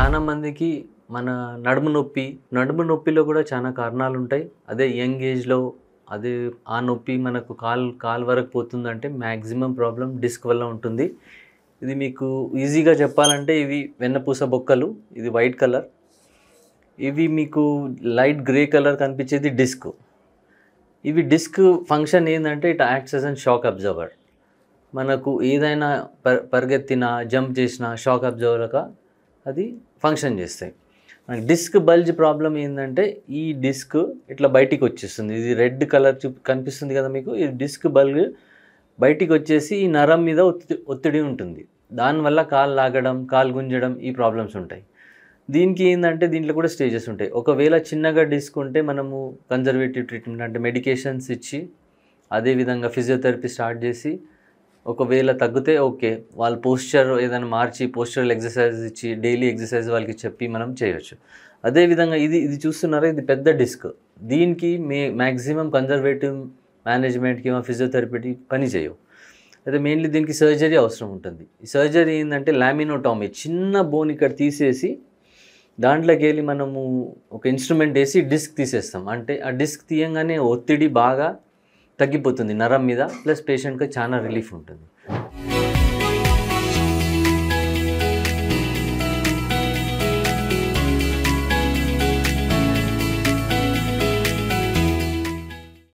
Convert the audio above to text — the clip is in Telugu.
చాలా మందికి మన నడుము నొప్పిలో కూడా చాలా కారణాలు ఉంటాయి. అదే యంగ్ ఏజ్‌లో అదే ఆ నొప్పి మనకు కాలు వరకు పోతుందంటే మాక్సిమం ప్రాబ్లమ్ డిస్క్ వల్ల ఉంటుంది. ఇది మీకు ఈజీగా చెప్పాలంటే ఇవి వెన్నపూస బొక్కలు. ఇది వైట్ కలర్. ఇవి మీకు లైట్ గ్రే కలర్ కనిపించేది డిస్క్. ఇవి డిస్క్ ఫంక్షన్ ఏందంటే it acts as an shock absorber. మనకు ఏదైనా పరిగెత్తినా, జంప్ చేసినా షాక్ అబ్జార్బర్‌గా అది ఫంక్షన్ చేస్తాయి. మనకి డిస్క్ బల్జ్ ప్రాబ్లమ్ ఏందంటే ఈ డిస్క్ ఇట్లా బయటికి వచ్చేస్తుంది. ఇది రెడ్ కలర్ కనిపిస్తుంది కదా మీకు. ఈ డిస్క్ బల్జ్ బయటికి వచ్చేసి ఈ నరం మీద ఒత్తిడి ఉంటుంది. దానివల్ల కాలు లాగడం, కాలు గుంజడం ఈ ప్రాబ్లమ్స్ ఉంటాయి. దీనికి ఏందంటే దీంట్లో కూడా స్టేజెస్ ఉంటాయి. ఒకవేళ చిన్నగా డిస్క్ ఉంటే మనము కన్జర్వేటివ్ ట్రీట్మెంట్ అంటే మెడికేషన్స్ ఇచ్చి, అదేవిధంగా ఫిజియోథెరపీ స్టార్ట్ చేసి, ఒకవేళ తగ్గితే ఓకే. వాళ్ళ పోస్చర్ ఏదైనా మార్చి పోస్చరల్ ఎక్సర్సైజ్ ఇచ్చి, డైలీ ఎక్సర్సైజ్ వాళ్ళకి చెప్పి మనం చేయొచ్చు. అదేవిధంగా ఇది చూస్తున్నారా, ఇది పెద్ద డిస్క్. దీనికి మ్యాక్సిమం కన్జర్వేటివ్ మేనేజ్మెంట్‌కి ఫిజియోథెరపీకి పని చేయవు. అయితే మెయిన్లీ దీనికి సర్జరీ అవసరం ఉంటుంది. ఈ సర్జరీ ఏంటంటే లామినోటామీ, చిన్న బోన్ ఇక్కడ తీసేసి దాంట్లోకి వెళ్ళి మనము ఒక ఇన్స్ట్రుమెంట్ వేసి డిస్క్ తీసేస్తాం. అంటే ఆ డిస్క్ తీయంగానే ఒత్తిడి బాగా తగ్గిపోతుంది నరం మీద. ప్లస్ పేషెంట్‌కి చాలా రిలీఫ్ ఉంటుంది.